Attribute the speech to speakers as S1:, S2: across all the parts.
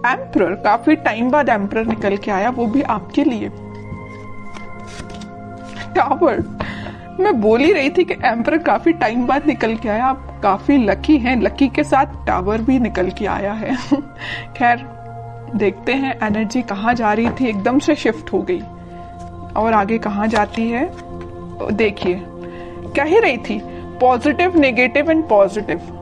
S1: Emperor, काफी time बाद emperor निकल के आया, वो भी आपके लिए। टावर, मैं बोल ही रही थी कि एम्परर काफी टाइम बाद निकल के आया, आप काफी लकी हैं, लकी के साथ टावर भी निकल के आया है। खैर देखते हैं एनर्जी कहाँ जा रही थी, एकदम से शिफ्ट हो गई और आगे कहाँ जाती है। देखिए कह ही रही थी पॉजिटिव, नेगेटिव एंड पॉजिटिव।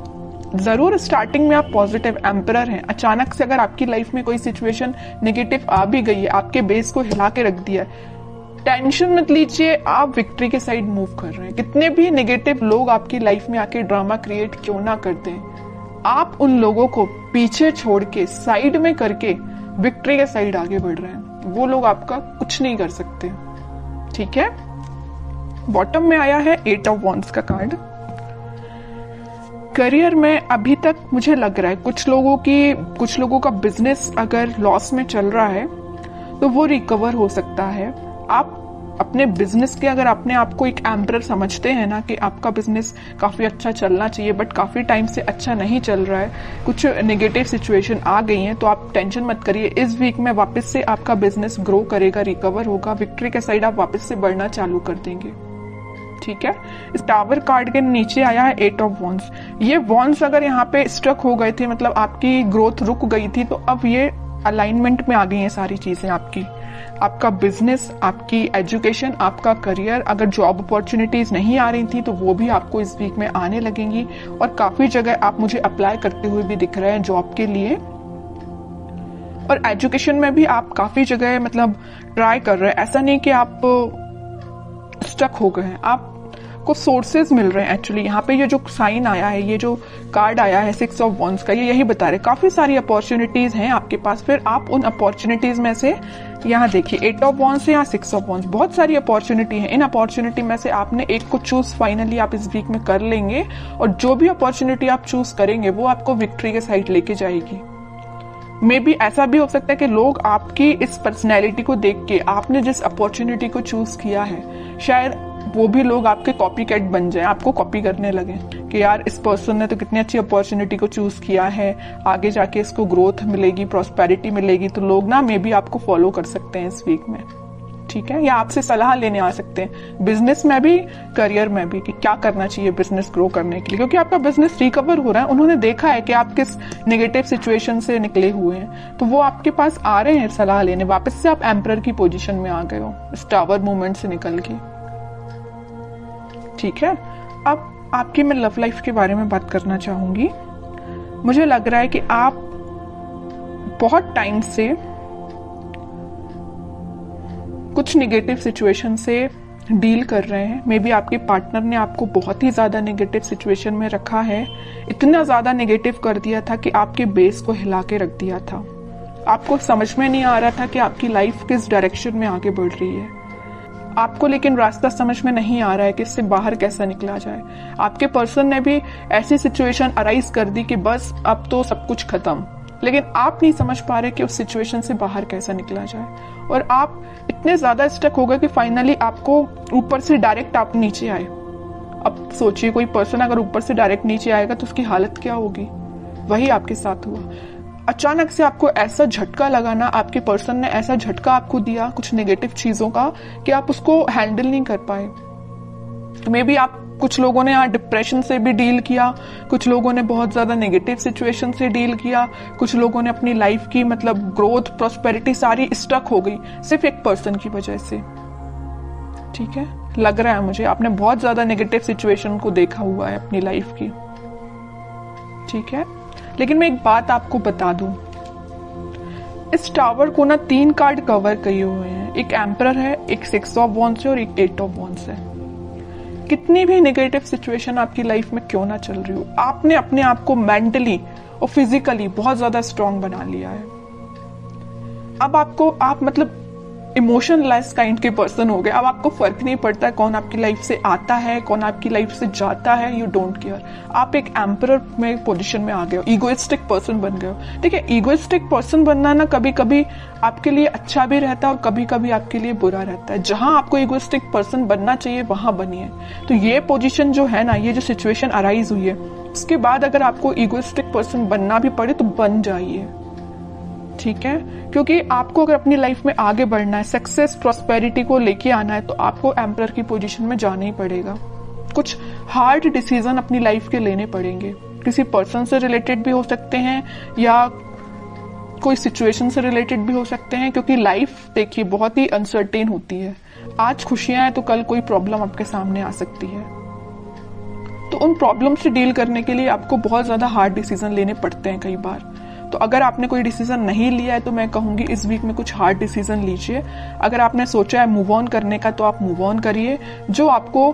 S1: जरूर स्टार्टिंग में आप पॉजिटिव एम्परर हैं, अचानक से अगर आपकी लाइफ में कोई सिचुएशन नेगेटिव आ भी गई है, आपके बेस को हिला के रख दिया है, टेंशन मत लीजिए, आप विक्ट्री के साइड मूव कर रहे हैं। कितने भी नेगेटिव लोग आपकी लाइफ में आके ड्रामा क्रिएट क्यों ना करते हैं, आप उन लोगों को पीछे छोड़ के साइड में करके विक्ट्री के साइड आगे बढ़ रहे हैं। वो लोग आपका कुछ नहीं कर सकते। ठीक है, बॉटम में आया है 8 ऑफ वॉन्ड्स का कार्ड। करियर में अभी तक मुझे लग रहा है कुछ लोगों का बिजनेस अगर लॉस में चल रहा है तो वो रिकवर हो सकता है। आप अपने बिजनेस के अगर अपने आप को एक एम्परर समझते हैं ना कि आपका बिजनेस काफी अच्छा चलना चाहिए बट काफी टाइम से अच्छा नहीं चल रहा है, कुछ नेगेटिव सिचुएशन आ गई हैं, तो आप टेंशन मत करिए। इस वीक में वापस से आपका बिजनेस ग्रो करेगा, रिकवर होगा, विक्ट्री के साइड आप वापस से बढ़ना चालू कर देंगे। ठीक है, इस टावर कार्ड के नीचे आया है 8 ऑफ वॉन्ड्स। ये वॉन्ड्स अगर यहाँ पे स्ट्रक हो गए थे, मतलब आपकी ग्रोथ रुक गई थी, तो अब ये अलाइनमेंट में आ गई हैं सारी चीजें आपकी। आपका बिजनेस, आपकी एजुकेशन, आपका करियर, अगर जॉब अपॉर्चुनिटीज नहीं आ रही थी तो वो भी आपको इस वीक में आने लगेंगी। और काफी जगह आप मुझे अप्लाई करते हुए भी दिख रहे हैं जॉब के लिए। और एजुकेशन में भी आप काफी जगह मतलब ट्राई कर रहे हैं, ऐसा नहीं कि आप स्टक हो गए हैं, आपको सोर्सेज मिल रहे हैं। एक्चुअली यहाँ पे ये जो साइन आया है, ये जो कार्ड आया है 6 ऑफ वॉन्ड्स का, ये यही बता रहे काफी सारी अपॉर्चुनिटीज हैं आपके पास। फिर आप उन अपॉर्चुनिटीज में से यहाँ देखिए 8 ऑफ वॉन्ड्स से यहाँ 6 ऑफ वॉन्ड्स, बहुत सारी अपॉर्चुनिटी है। इन अपॉर्चुनिटी में से आपने एक को चूज फाइनली आप इस वीक में कर लेंगे और जो भी अपॉर्चुनिटी आप चूज करेंगे वो आपको विक्ट्री के साइड लेके जाएगी। मे बी ऐसा भी हो सकता है कि लोग आपकी इस पर्सनैलिटी को देख के, आपने जिस अपॉर्चुनिटी को चूज किया है, शायद वो भी लोग आपके कॉपी कैट बन जाए, आपको कॉपी करने लगे कि यार इस पर्सन ने तो कितनी अच्छी अपॉर्चुनिटी को चूज किया है, आगे जाके इसको ग्रोथ मिलेगी, प्रॉस्पेरिटी मिलेगी, तो लोग ना मे बी आपको फॉलो कर सकते हैं इस वीक में। ठीक है, या आपसे सलाह लेने आ सकते हैं बिजनेस में भी, करियर में भी, कि क्या करना चाहिए बिजनेस ग्रो करने के लिए, क्योंकि आपका बिजनेस रिकवर हो रहा है। उन्होंने देखा है कि आप किस नेगेटिव सिचुएशन से निकले हुए हैं, तो वो आपके पास आ रहे हैं सलाह लेने। वापस से आप एम्परर की पोजीशन में आ गए हो इस टावर मूवमेंट से निकल के। ठीक है, अब आपकी मैं लव लाइफ के बारे में बात करना चाहूंगी। मुझे लग रहा है कि आप बहुत टाइम से कुछ नेगेटिव सिचुएशन से डील कर रहे हैं। मे बी आपके पार्टनर ने आपको बहुत ही ज्यादा नेगेटिव सिचुएशन में रखा है, इतना ज्यादा नेगेटिव कर दिया था कि आपके बेस को हिला के रख दिया था। आपको समझ में नहीं आ रहा था कि आपकी लाइफ किस डायरेक्शन में आगे बढ़ रही है। आपको लेकिन रास्ता समझ में नहीं आ रहा है कि इससे बाहर कैसा निकला जाए। आपके पर्सन ने भी ऐसी सिचुएशन अराइज कर दी कि बस अब तो सब कुछ खत्म, लेकिन आप नहीं समझ पा रहे कि उस सिचुएशन से बाहर कैसा निकला जाए। और आप इतने ज्यादा स्टक हो गए कि फाइनली आपको ऊपर से डायरेक्ट आप नीचे आए। अब सोचिए कोई पर्सन अगर ऊपर से डायरेक्ट नीचे आएगा तो उसकी हालत क्या होगी। वही आपके साथ हुआ। अचानक से आपको ऐसा झटका लगाना, आपके पर्सन ने ऐसा झटका आपको दिया कुछ नेगेटिव चीजों का कि आप उसको हैंडल नहीं कर पाए। तो मे बी आप, कुछ लोगों ने यहाँ डिप्रेशन से भी डील किया, कुछ लोगों ने बहुत ज्यादा नेगेटिव सिचुएशन से डील किया, कुछ लोगों ने अपनी लाइफ की मतलब ग्रोथ, प्रॉस्पेरिटी सारी स्टक हो गई सिर्फ एक पर्सन की वजह से। ठीक है, लग रहा है मुझे आपने बहुत ज्यादा नेगेटिव सिचुएशन को देखा हुआ है अपनी लाइफ की। ठीक है, लेकिन मैं एक बात आपको बता दूं, इस टावर को ना 3 कार्ड कवर किए हुए हैं। एक एम्परर है, एक 6 ऑफ वॉन्ड्स है और एक 8 ऑफ वॉन्ड्स है। कितनी भी नेगेटिव सिचुएशन आपकी लाइफ में क्यों ना चल रही हो, आपने अपने आप को मेंटली और फिजिकली बहुत ज्यादा स्ट्रांग बना लिया है। अब आप मतलब इमोशनलेस काइंड के पर्सन हो गए। अब आपको फर्क नहीं पड़ता है कौन आपकी लाइफ से आता है, कौन आपकी लाइफ से जाता है, यू डोंट केयर। आप एक एम्परर में पोजीशन में आ गए हो, ईगोइस्टिक पर्सन बन गए हो। ठीक है, ईगोइस्टिक पर्सन बनना ना कभी कभी आपके लिए अच्छा भी रहता है और कभी कभी आपके लिए बुरा रहता है। जहां आपको ईगोइस्टिक पर्सन बनना चाहिए वहां बनिए। तो ये पोजीशन जो है ना, ये जो सिचुएशन अराइज हुई है, उसके बाद अगर आपको ईगोइस्टिक पर्सन बनना भी पड़े तो बन जाइए। ठीक है, क्योंकि आपको अगर अपनी लाइफ में आगे बढ़ना है, सक्सेस प्रॉस्पेरिटी को लेके आना है, तो आपको एम्परर की पोजीशन में जाना ही पड़ेगा। कुछ हार्ड डिसीजन अपनी लाइफ के लेने पड़ेंगे, किसी पर्सन से रिलेटेड भी हो सकते हैं या कोई सिचुएशन से रिलेटेड भी हो सकते हैं, क्योंकि लाइफ देखिए बहुत ही अनसर्टेन होती है। आज खुशियां हैं तो कल कोई प्रॉब्लम आपके सामने आ सकती है। तो उन प्रॉब्लम से डील करने के लिए आपको बहुत ज्यादा हार्ड डिसीजन लेने पड़ते हैं कई बार। तो अगर आपने कोई डिसीजन नहीं लिया है तो मैं कहूंगी इस वीक में कुछ हार्ड डिसीजन लीजिए। अगर आपने सोचा है मूव ऑन करने का तो आप मूव ऑन करिए, जो आपको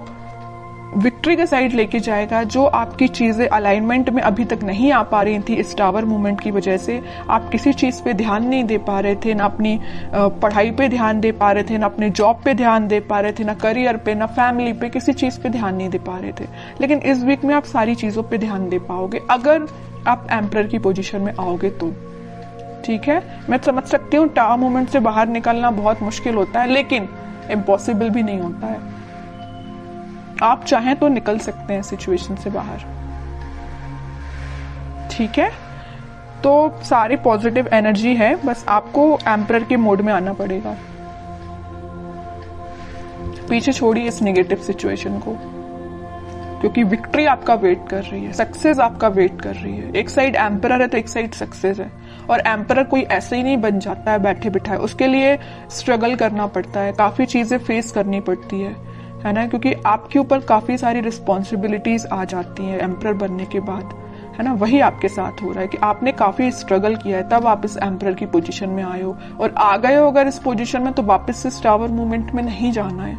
S1: विक्ट्री के साइड लेके जाएगा। जो आपकी चीजें अलाइनमेंट में अभी तक नहीं आ पा रही थी इस टावर मूवमेंट की वजह से, आप किसी चीज पे ध्यान नहीं दे पा रहे थे, ना अपनी पढ़ाई पे ध्यान दे पा रहे थे, ना अपने जॉब पे ध्यान दे पा रहे थे, ना करियर पे, ना फैमिली पे, किसी चीज पे ध्यान नहीं दे पा रहे थे। लेकिन इस वीक में आप सारी चीजों पे ध्यान दे पाओगे अगर आप एम्परर की पोजीशन में आओगे तो। ठीक है, मैं समझ सकती हूँ टावर मूवमेंट से बाहर निकलना बहुत मुश्किल होता है, लेकिन इम्पॉसिबल भी नहीं होता है। आप चाहें तो निकल सकते हैं सिचुएशन से बाहर। ठीक है, तो सारी पॉजिटिव एनर्जी है, बस आपको एम्परर के मोड में आना पड़ेगा। पीछे छोड़िए इस नेगेटिव सिचुएशन को, क्योंकि विक्ट्री आपका वेट कर रही है, सक्सेस आपका वेट कर रही है। एक साइड एम्परर है तो एक साइड सक्सेस है, और एम्परर कोई ऐसे ही नहीं बन जाता है बैठे बिठाए, उसके लिए स्ट्रगल करना पड़ता है, काफी चीजें फेस करनी पड़ती है ना, क्योंकि आपके ऊपर काफी सारी रिस्पॉन्सिबिलिटीज आ जाती हैं एम्परर बनने के बाद, है ना। वही आपके साथ हो रहा है कि आपने काफी स्ट्रगल किया है, तब आप इस एम्परर की पोजीशन में आए हो, और आ गए हो अगर इस पोजीशन में तो वापस से टावर मूवमेंट में नहीं जाना है।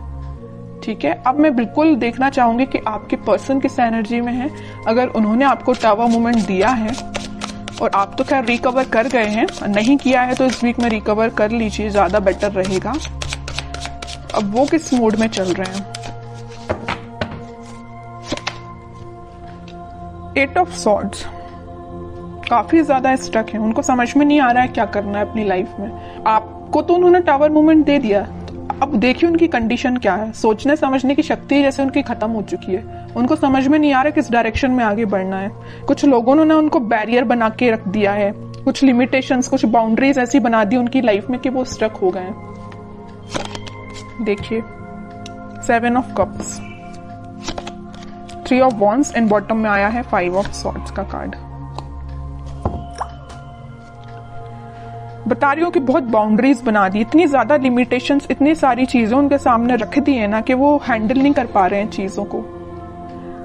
S1: ठीक है, अब मैं बिल्कुल देखना चाहूंगी कि आपके पर्सन किस एनर्जी में है। अगर उन्होंने आपको टावर मूवमेंट दिया है और आप तो खैर रिकवर कर गए हैं, नहीं किया है तो इस वीक में रिकवर कर लीजिए, ज्यादा बेटर रहेगा। अब वो किस मोड में चल रहे हैं। 8 ऑफ सॉर्ड्स, काफी ज्यादा स्टक है, उनको समझ में नहीं आ रहा है क्या करना है अपनी लाइफ में। आपको तो उन्होंने टावर मूवमेंट दे दिया, अब देखिए उनकी कंडीशन क्या है। सोचने समझने की शक्ति जैसे उनकी खत्म हो चुकी है, उनको समझ में नहीं आ रहा किस डायरेक्शन में आगे बढ़ना है। कुछ लोगों ने उनको बैरियर बना के रख दिया है, कुछ लिमिटेशंस, कुछ बाउंड्रीज ऐसी बना दी उनकी लाइफ में कि वो स्टक हो गए हैं। देखिए 7 of cups, 3 of wands, and bottom में आया है 5 ऑफ सॉर्ड्स का कार्ड। बता रही हूँ कि बहुत बाउंड्रीज बना दी, इतनी ज्यादा लिमिटेशंस, इतनी सारी चीजें उनके सामने रख दी है ना कि वो हैंडल नहीं कर पा रहे हैं चीजों को।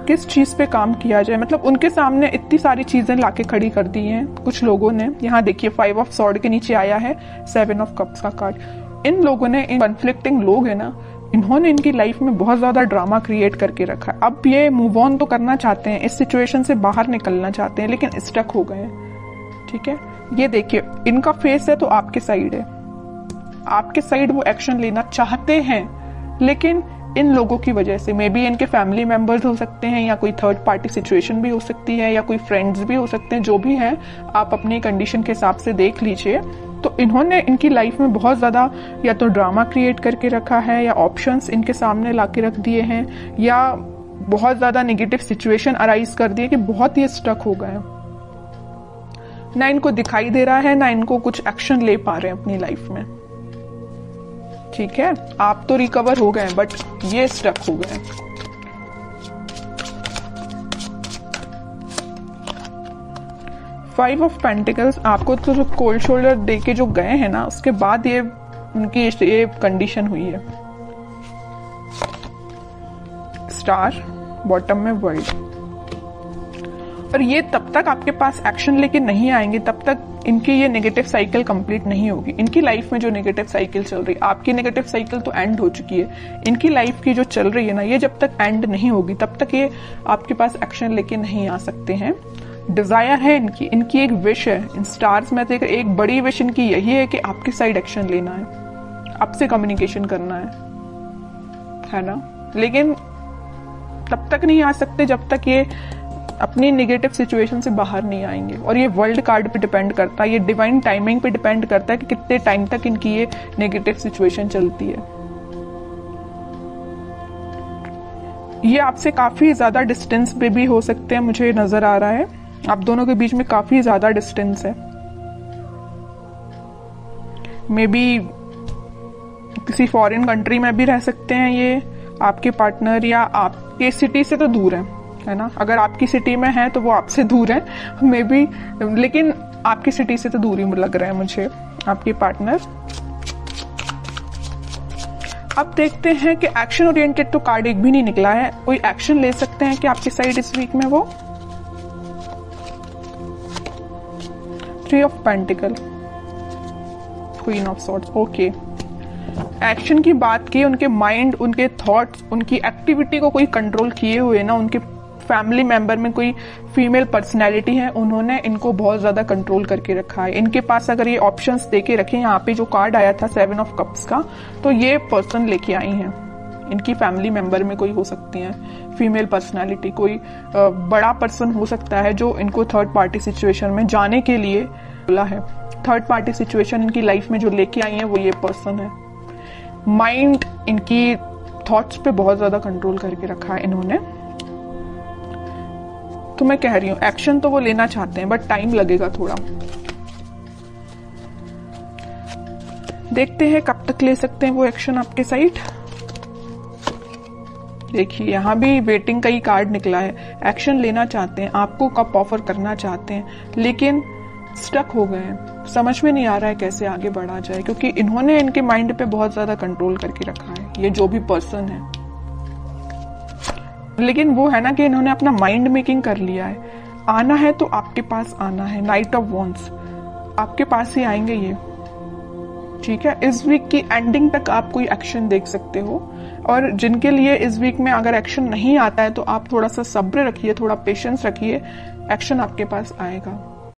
S1: किस चीज पे काम किया जाए, मतलब उनके सामने इतनी सारी चीजें लाके खड़ी कर दी हैं कुछ लोगों ने। यहाँ देखिए 5 ऑफ सॉर्ड के नीचे आया है 7 ऑफ कप्स का कार्ड। इन लोगों ने, इन कॉन्फ्लिक्टिंग लोग है ना, इन्होंने इनकी लाइफ में बहुत ज्यादा ड्रामा क्रिएट करके रखा है। अब ये मूव ऑन तो करना चाहते हैं, इस सिचुएशन से बाहर निकलना चाहते हैं, लेकिन स्टक हो गए हैं। ठीक है, ये देखिए इनका फेस है तो आपके साइड है, आपके साइड वो एक्शन लेना चाहते हैं, लेकिन इन लोगों की वजह से, मे बी इनके फैमिली मेंबर्स हो सकते हैं, या कोई थर्ड पार्टी सिचुएशन भी हो सकती है, या कोई फ्रेंड्स भी हो सकते हैं, जो भी है आप अपनी कंडीशन के हिसाब से देख लीजिए। तो इन्होंने इनकी लाइफ में बहुत ज्यादा या तो ड्रामा क्रिएट करके रखा है, या ऑप्शंस इनके सामने लाके रख दिए हैं, या बहुत ज्यादा नेगेटिव सिचुएशन अराइज कर दिए कि बहुत ही स्टक हो गए। ना इनको दिखाई दे रहा है, ना इनको कुछ एक्शन ले पा रहे हैं अपनी लाइफ में। ठीक है, आप तो रिकवर हो गए बट ये स्टक हो गए। फाइव ऑफ पेंटिकल्स, आपको तो कोल्ड शोल्डर दे के जो गए हैं ना, उसके बाद ये उनकी ये कंडीशन हुई है। स्टार, बॉटम में वर्ल्ड। और ये तब तक आपके पास एक्शन लेके नहीं आएंगे, तब तक इनकी ये नेगेटिव साइकिल कंप्लीट नहीं होगी। इनकी लाइफ में जो नेगेटिव साइकिल चल रही है, आपकी नेगेटिव साइकिल तो एंड हो चुकी है, इनकी लाइफ की जो चल रही है ना, ये जब तक एंड नहीं होगी तब तक ये आपके पास एक्शन लेके नहीं आ सकते हैं। डिजायर है इनकी एक विश है। इन स्टार्स में देख एक बड़ी विश इनकी यही है कि आपकी साइड एक्शन लेना है, आपसे कम्युनिकेशन करना है ना। लेकिन तब तक नहीं आ सकते जब तक ये अपनी नेगेटिव सिचुएशन से बाहर नहीं आएंगे। और ये वर्ल्ड कार्ड पे डिपेंड करता है, ये डिवाइन टाइमिंग पे डिपेंड करता है कि कितने टाइम तक इनकी ये नेगेटिव सिचुएशन चलती है। ये आपसे काफी ज्यादा डिस्टेंस पे भी हो सकते हैं, मुझे नजर आ रहा है आप दोनों के बीच में काफी ज्यादा डिस्टेंस है। मे बी किसी फॉरेन कंट्री में भी रह सकते हैं ये आपके पार्टनर, या आपके सिटी से तो दूर है ना। अगर आपकी सिटी में है तो वो आपसे दूर है मे बी, लेकिन आपकी सिटी से तो दूर ही लग रहा है मुझे आपके पार्टनर। अब देखते हैं कि एक्शन ओरिएंटेड तो कार्ड एक भी नहीं निकला है। कोई एक्शन ले सकते हैं कि आपकी साइड इस वीक में वो 3 of pentacle, queen of swords. Okay, action की बात की, उनके माइंड, उनके थॉट्स, उनकी एक्टिविटी को कोई कंट्रोल किए हुए ना, उनके फैमिली मेंबर में कोई फीमेल पर्सनैलिटी है, उन्होंने इनको बहुत ज्यादा कंट्रोल करके रखा है। इनके पास अगर ये ऑप्शंस देके रखे, यहाँ पे जो कार्ड आया था 7 ऑफ कप्स का, तो ये पर्सन लेके आई हैं। इनकी फैमिली मेंबर में कोई हो सकती है फीमेल पर्सनैलिटी, कोई बड़ा पर्सन हो सकता है जो इनको थर्ड पार्टी सिचुएशन में जाने के लिए बोला है। थर्ड पार्टी सिचुएशन इनकी लाइफ में जो लेके आई है वो ये पर्सन है। माइंड, इनकी थॉट्स पे बहुत ज्यादा कंट्रोल करके रखा है इन्होंने। तो मैं कह रही हूं एक्शन तो वो लेना चाहते हैं, बट टाइम लगेगा थोड़ा। देखते हैं कब तक ले सकते हैं वो एक्शन आपके साइड। देखिए यहां भी वेटिंग का ही कार्ड निकला है। एक्शन लेना चाहते हैं, आपको कब ऑफर करना चाहते हैं, लेकिन स्टक हो गए हैं। समझ में नहीं आ रहा है कैसे आगे बढ़ा जाए, क्योंकि इन्होंने इनके माइंड पे बहुत ज्यादा कंट्रोल करके रखा है, ये जो भी पर्सन है। लेकिन वो है ना कि इन्होंने अपना माइंड मेकिंग कर लिया है। आना है तो आपके पास आना है। नाइट ऑफ वॉन्ड्स, आपके पास ही आएंगे ये, ठीक है। इस वीक की एंडिंग तक आप कोई एक्शन देख सकते हो। और जिनके लिए इस वीक में अगर एक्शन नहीं आता है तो आप थोड़ा सा सब्र रखिए, थोड़ा पेशेंस रखिए, एक्शन आपके पास आएगा।